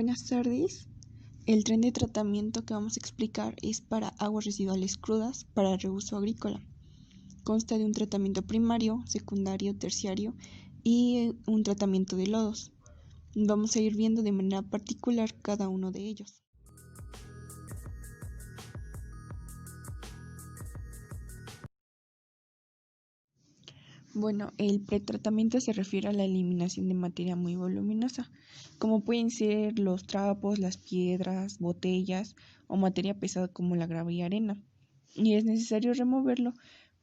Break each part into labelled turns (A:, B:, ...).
A: Buenas tardes. El tren de tratamiento que vamos a explicar es para aguas residuales crudas para reuso agrícola. Consta de un tratamiento primario, secundario, terciario y un tratamiento de lodos. Vamos a ir viendo de manera particular cada uno de ellos. Bueno, el pretratamiento se refiere a la eliminación de materia muy voluminosa, como pueden ser los trapos, las piedras, botellas o materia pesada como la grava y arena. Y es necesario removerlo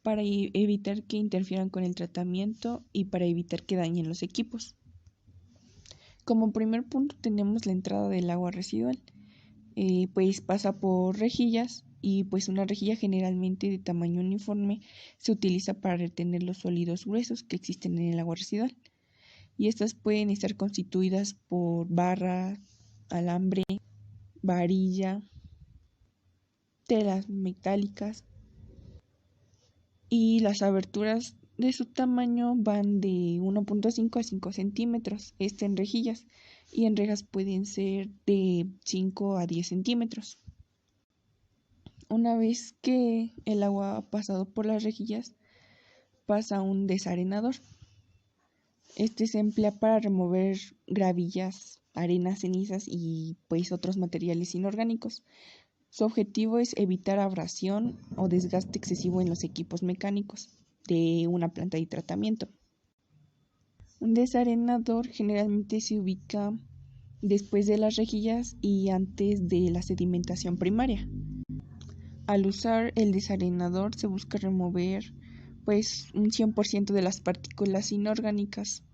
A: para evitar que interfieran con el tratamiento y para evitar que dañen los equipos. Como primer punto tenemos la entrada del agua residual, pues pasa por rejillas y pues una rejilla generalmente de tamaño uniforme se utiliza para retener los sólidos gruesos que existen en el agua residual. Y estas pueden estar constituidas por barra, alambre, varilla, telas metálicas y las aberturas de su tamaño van de 1.5 a 5 centímetros, en rejillas, y en rejas pueden ser de 5 a 10 centímetros. Una vez que el agua ha pasado por las rejillas, pasa un desarenador. Este se emplea para remover gravillas, arenas, cenizas y pues otros materiales inorgánicos. Su objetivo es evitar abrasión o desgaste excesivo en los equipos mecánicos de una planta de tratamiento. Un desarenador generalmente se ubica después de las rejillas y antes de la sedimentación primaria. Al usar el desarenador se busca remover pues un 100% de las partículas inorgánicas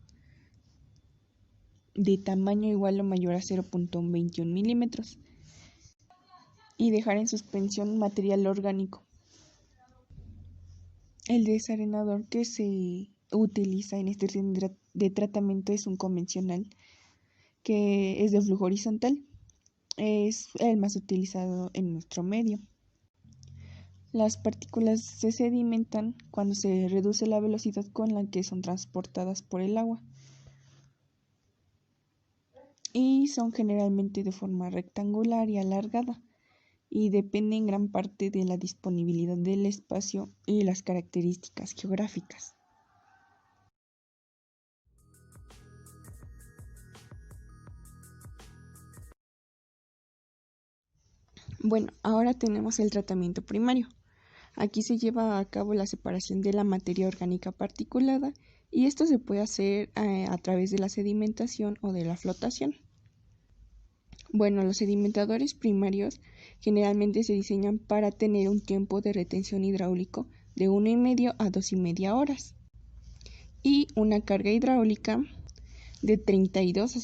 A: de tamaño igual o mayor a 0.21 milímetros y dejar en suspensión material orgánico. El desarenador que se utiliza en este tren de tratamiento es un convencional que es de flujo horizontal. Es el más utilizado en nuestro medio. Las partículas se sedimentan cuando se reduce la velocidad con la que son transportadas por el agua y son generalmente de forma rectangular y alargada y dependen en gran parte de la disponibilidad del espacio y las características geográficas. Bueno, ahora tenemos el tratamiento primario. Aquí se lleva a cabo la separación de la materia orgánica particulada y esto se puede hacer a través de la sedimentación o de la flotación. Bueno, los sedimentadores primarios generalmente se diseñan para tener un tiempo de retención hidráulico de 1,5 a 2,5 horas y una carga hidráulica de 32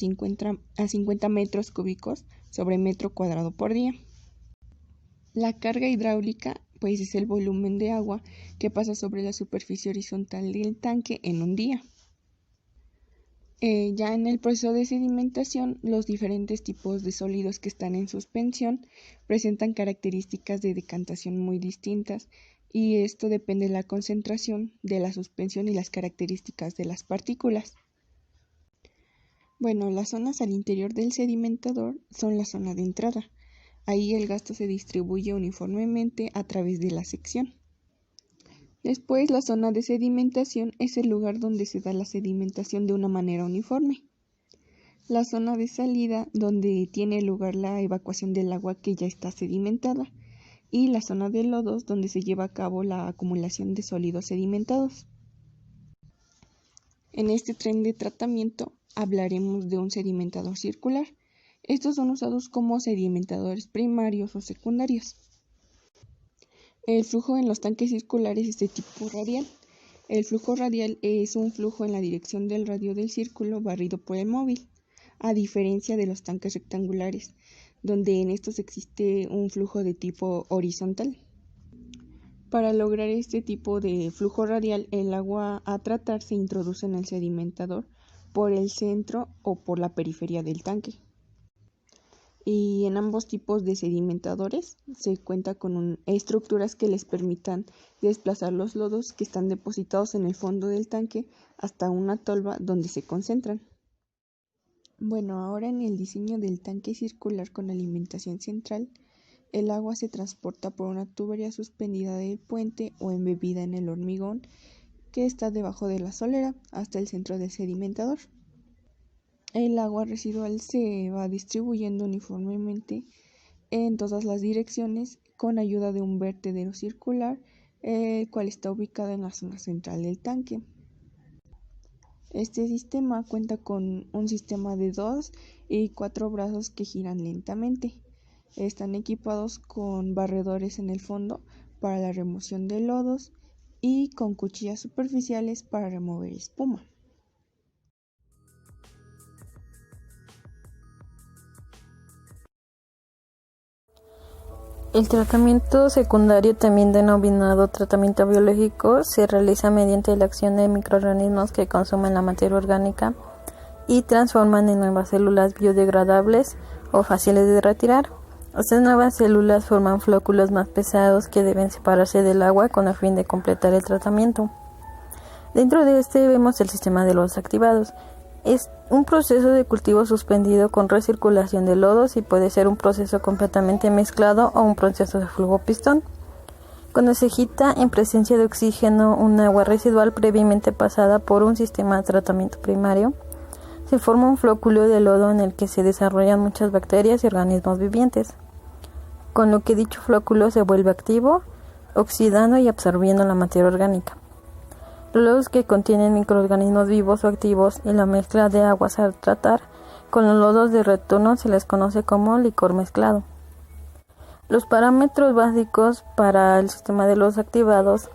A: a 50 metros cúbicos sobre metro cuadrado por día. La carga hidráulica pues es el volumen de agua que pasa sobre la superficie horizontal del tanque en un día. Ya en el proceso de sedimentación, los diferentes tipos de sólidos que están en suspensión presentan características de decantación muy distintas y esto depende de la concentración de la suspensión y las características de las partículas. Bueno, las zonas al interior del sedimentador son la zona de entrada. Ahí el gasto se distribuye uniformemente a través de la sección. Después, la zona de sedimentación es el lugar donde se da la sedimentación de una manera uniforme. La zona de salida, donde tiene lugar la evacuación del agua que ya está sedimentada. Y la zona de lodos, donde se lleva a cabo la acumulación de sólidos sedimentados. En este tren de tratamiento hablaremos de un sedimentador circular. Estos son usados como sedimentadores primarios o secundarios. El flujo en los tanques circulares es de tipo radial. El flujo radial es un flujo en la dirección del radio del círculo barrido por el móvil, a diferencia de los tanques rectangulares, donde en estos existe un flujo de tipo horizontal. Para lograr este tipo de flujo radial, el agua a tratar se introduce en el sedimentador por el centro o por la periferia del tanque. Y en ambos tipos de sedimentadores se cuenta con estructuras que les permitan desplazar los lodos que están depositados en el fondo del tanque hasta una tolva donde se concentran. Bueno, ahora en el diseño del tanque circular con alimentación central, el agua se transporta por una tubería suspendida del puente o embebida en el hormigón que está debajo de la solera hasta el centro del sedimentador. El agua residual se va distribuyendo uniformemente en todas las direcciones con ayuda de un vertedero circular, el cual está ubicado en la zona central del tanque. Este sistema cuenta con un sistema de 2 y 4 brazos que giran lentamente. Están equipados con barredores en el fondo para la remoción de lodos y con cuchillas superficiales para remover espuma.
B: El tratamiento secundario, también denominado tratamiento biológico, se realiza mediante la acción de microorganismos que consumen la materia orgánica y transforman en nuevas células biodegradables o fáciles de retirar. Estas nuevas células forman flóculos más pesados que deben separarse del agua con el fin de completar el tratamiento. Dentro de este vemos el sistema de lodos activados. Es un proceso de cultivo suspendido con recirculación de lodos y puede ser un proceso completamente mezclado o un proceso de flujo pistón. Cuando se agita en presencia de oxígeno un agua residual previamente pasada por un sistema de tratamiento primario, se forma un flóculo de lodo en el que se desarrollan muchas bacterias y organismos vivientes, con lo que dicho flóculo se vuelve activo, oxidando y absorbiendo la materia orgánica. Los lodos que contienen microorganismos vivos o activos y la mezcla de aguas al tratar con los lodos de retorno se les conoce como licor mezclado. Los parámetros básicos para el sistema de lodos activados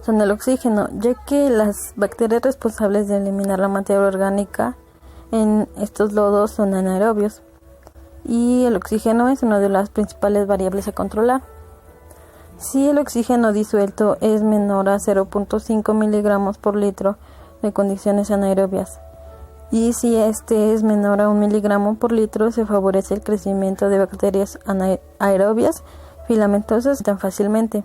B: son el oxígeno, ya que las bacterias responsables de eliminar la materia orgánica en estos lodos son anaerobios, y el oxígeno es una de las principales variables a controlar. Si el oxígeno disuelto es menor a 0.5 miligramos por litro de condiciones anaerobias, y si este es menor a 1 miligramo por litro, se favorece el crecimiento de bacterias anaerobias filamentosas tan fácilmente.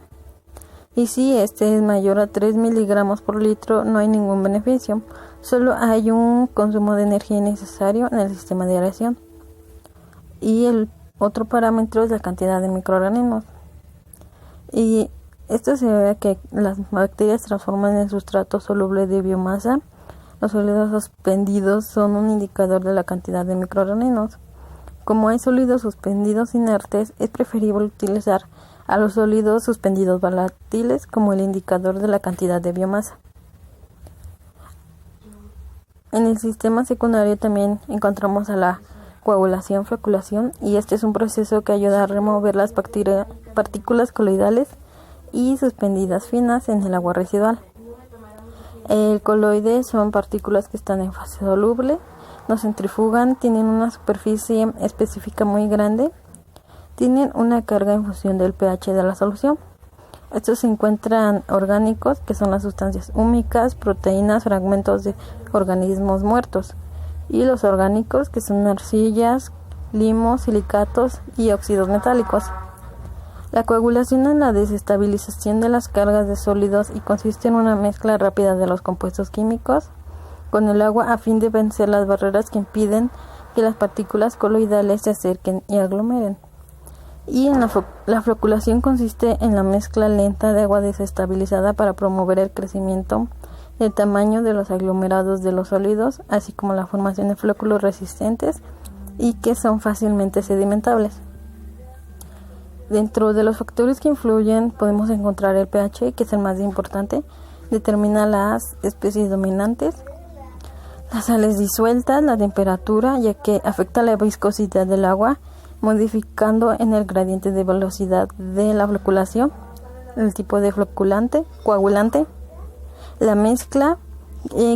B: Y si este es mayor a 3 miligramos por litro, no hay ningún beneficio, solo hay un consumo de energía innecesario en el sistema de aeración. Y el otro parámetro es la cantidad de microorganismos. Y esto se debe a que las bacterias transforman el sustrato soluble de biomasa. Los sólidos suspendidos son un indicador de la cantidad de microorganismos. Como hay sólidos suspendidos inertes, es preferible utilizar a los sólidos suspendidos volátiles como el indicador de la cantidad de biomasa. En el sistema secundario también encontramos a la coagulación, floculación, y este es un proceso que ayuda a remover las partículas coloidales y suspendidas finas en el agua residual. El coloide son partículas que están en fase soluble, no centrifugan, tienen una superficie específica muy grande, tienen una carga en función del pH de la solución. Estos se encuentran orgánicos, que son las sustancias húmicas, proteínas, fragmentos de organismos muertos, y los orgánicos, que son arcillas, limos, silicatos y óxidos metálicos. La coagulación es la desestabilización de las cargas de sólidos y consiste en una mezcla rápida de los compuestos químicos con el agua a fin de vencer las barreras que impiden que las partículas coloidales se acerquen y aglomeren. Y la floculación consiste en la mezcla lenta de agua desestabilizada para promover el crecimiento y el tamaño de los aglomerados de los sólidos, así como la formación de flóculos resistentes y que son fácilmente sedimentables. Dentro de los factores que influyen podemos encontrar el pH, que es el más importante, determina las especies dominantes, las sales disueltas, la temperatura, ya que afecta la viscosidad del agua, modificando en el gradiente de velocidad de la floculación, el tipo de coagulante, la mezcla,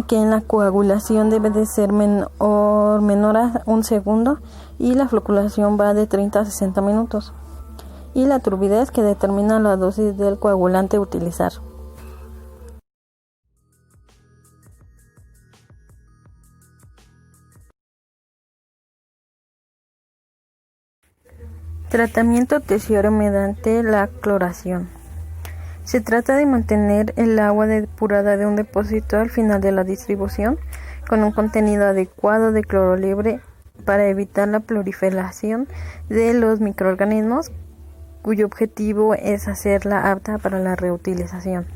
B: que en la coagulación debe de ser menor a 1 segundo y la floculación va de 30 a 60 minutos. Y la turbidez, que determina la dosis del coagulante a utilizar. Tratamiento terciario mediante la cloración. Se trata de mantener el agua depurada de un depósito al final de la distribución con un contenido adecuado de cloro libre para evitar la proliferación de los microorganismos, cuyo objetivo es hacerla apta para la reutilización.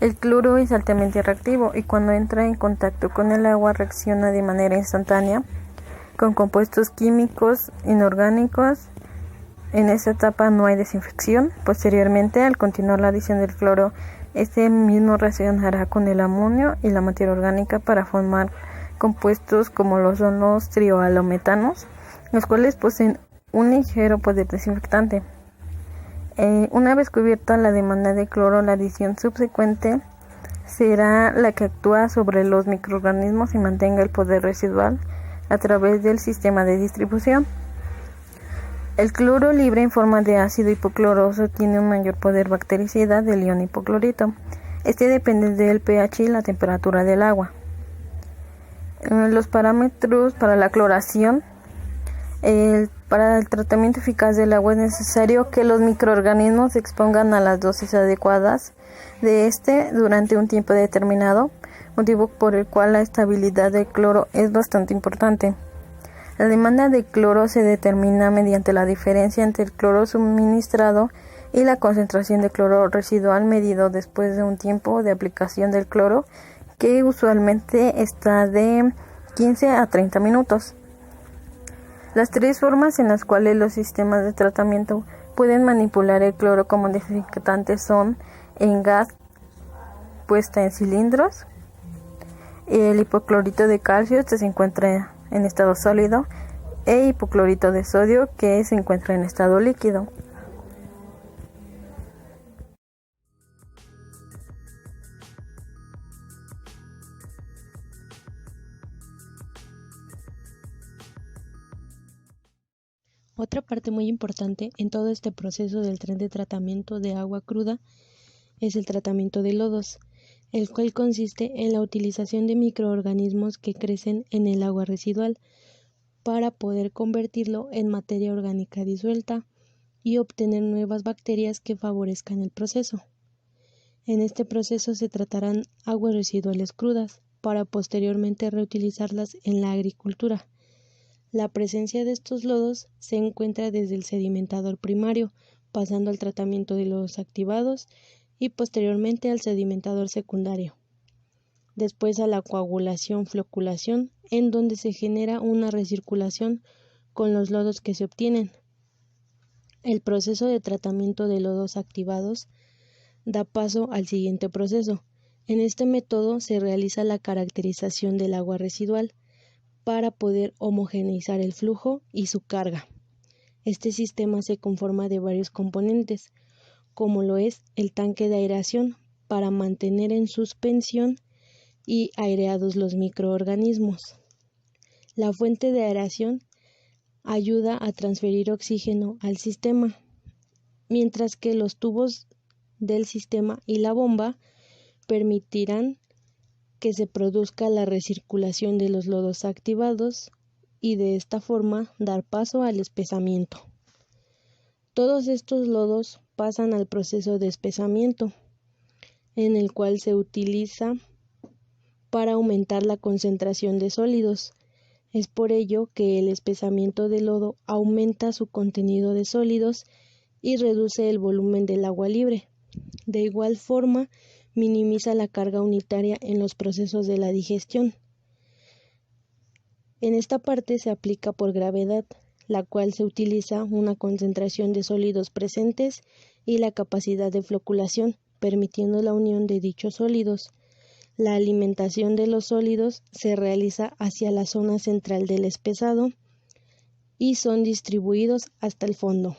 B: El cloro es altamente reactivo y cuando entra en contacto con el agua reacciona de manera instantánea con compuestos químicos inorgánicos. En esta etapa no hay desinfección. Posteriormente, al continuar la adición del cloro, este mismo reaccionará con el amonio y la materia orgánica para formar compuestos como lo son los triohalometanos, los cuales poseen un ligero poder desinfectante. Una vez cubierta la demanda de cloro, la adición subsecuente será la que actúa sobre los microorganismos y mantenga el poder residual a través del sistema de distribución. El cloro libre en forma de ácido hipocloroso tiene un mayor poder bactericida del ion hipoclorito. Este depende del pH y la temperatura del agua. Los parámetros para la cloración. Para el tratamiento eficaz del agua es necesario que los microorganismos se expongan a las dosis adecuadas de durante un tiempo determinado, motivo por el cual la estabilidad del cloro es bastante importante. La demanda de cloro se determina mediante la diferencia entre el cloro suministrado y la concentración de cloro residual medido después de un tiempo de aplicación del cloro, que usualmente está de 15 a 30 minutos. Las tres formas en las cuales los sistemas de tratamiento pueden manipular el cloro como desinfectante son en gas, puesta en cilindros, el hipoclorito de calcio, se encuentra en estado sólido, e hipoclorito de sodio, que se encuentra en estado líquido.
C: Otra parte muy importante en todo este proceso del tren de tratamiento de agua cruda es el tratamiento de lodos, el cual consiste en la utilización de microorganismos que crecen en el agua residual para poder convertirlo en materia orgánica disuelta y obtener nuevas bacterias que favorezcan el proceso. En este proceso se tratarán aguas residuales crudas para posteriormente reutilizarlas en la agricultura. La presencia de estos lodos se encuentra desde el sedimentador primario, pasando al tratamiento de lodos activados y posteriormente al sedimentador secundario. Después a la coagulación-floculación, en donde se genera una recirculación con los lodos que se obtienen. El proceso de tratamiento de lodos activados da paso al siguiente proceso. En este método se realiza la caracterización del agua residual para poder homogeneizar el flujo y su carga. Este sistema se conforma de varios componentes, como lo es el tanque de aireación para mantener en suspensión y aireados los microorganismos. La fuente de aireación ayuda a transferir oxígeno al sistema, mientras que los tubos del sistema y la bomba permitirán que se produzca la recirculación de los lodos activados y de esta forma dar paso al espesamiento. Todos estos lodos pasan al proceso de espesamiento, en el cual se utiliza para aumentar la concentración de sólidos. Es por ello que el espesamiento del lodo aumenta su contenido de sólidos y reduce el volumen del agua libre. De igual forma, minimiza la carga unitaria en los procesos de la digestión. En esta parte se aplica por gravedad, la cual se utiliza una concentración de sólidos presentes y la capacidad de floculación, permitiendo la unión de dichos sólidos. La alimentación de los sólidos se realiza hacia la zona central del espesado y son distribuidos hasta el fondo.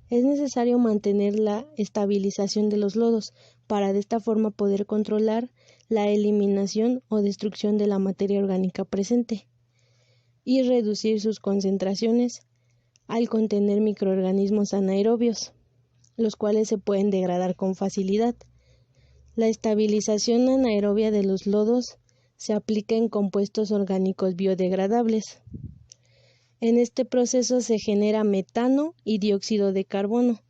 C: Es necesario mantener la estabilización de los lodos para de esta forma poder controlar la eliminación o destrucción de la materia orgánica presente y reducir sus concentraciones al contener microorganismos anaerobios, los cuales se pueden degradar con facilidad. La estabilización anaerobia de los lodos se aplica en compuestos orgánicos biodegradables. En este proceso se genera metano y dióxido de carbono,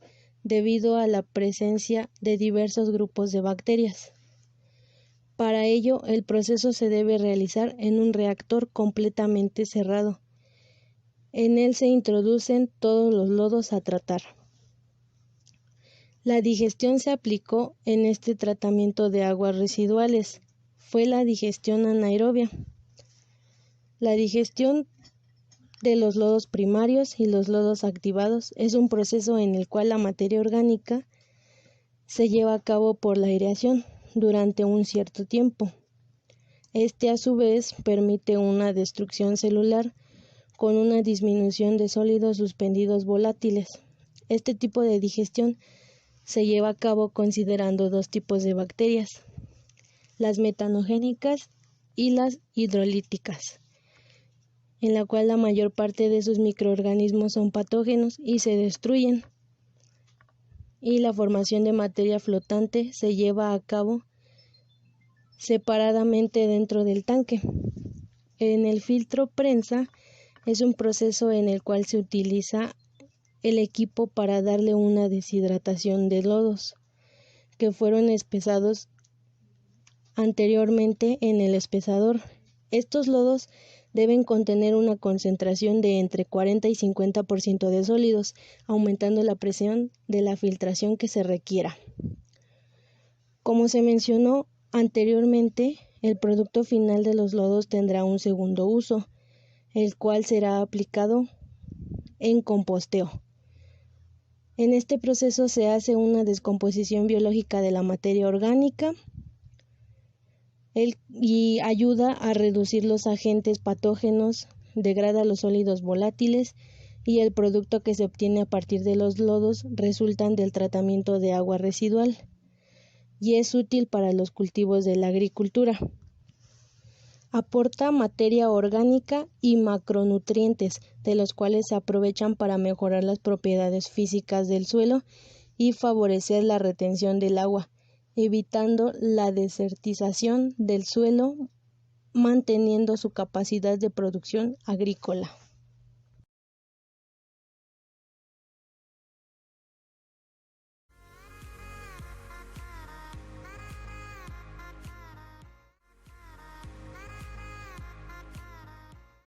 C: debido a la presencia de diversos grupos de bacterias. Para ello, el proceso se debe realizar en un reactor completamente cerrado. En él se introducen todos los lodos a tratar. La digestión se aplicó en este tratamiento de aguas residuales. Fue la digestión anaerobia. La digestión de los lodos primarios y los lodos activados es un proceso en el cual la materia orgánica se lleva a cabo por la aireación durante un cierto tiempo. Este a su vez permite una destrucción celular con una disminución de sólidos suspendidos volátiles. Este tipo de digestión se lleva a cabo considerando dos tipos de bacterias, las metanogénicas y las hidrolíticas, en la cual la mayor parte de sus microorganismos son patógenos y se destruyen, y la formación de materia flotante se lleva a cabo separadamente dentro del tanque. En el filtro prensa es un proceso en el cual se utiliza el equipo para darle una deshidratación de lodos que fueron espesados anteriormente en el espesador. Estos lodos deben contener una concentración de entre 40 y 50% de sólidos, aumentando la presión de la filtración que se requiera. Como se mencionó anteriormente, el producto final de los lodos tendrá un segundo uso, el cual será aplicado en composteo. En este proceso se hace una descomposición biológica de la materia orgánica y ayuda a reducir los agentes patógenos, degrada los sólidos volátiles y el producto que se obtiene a partir de los lodos resultan del tratamiento de agua residual y es útil para los cultivos de la agricultura. Aporta materia orgánica y macronutrientes, de los cuales se aprovechan para mejorar las propiedades físicas del suelo y favorecer la retención del agua, evitando la desertización del suelo, manteniendo su capacidad de producción agrícola.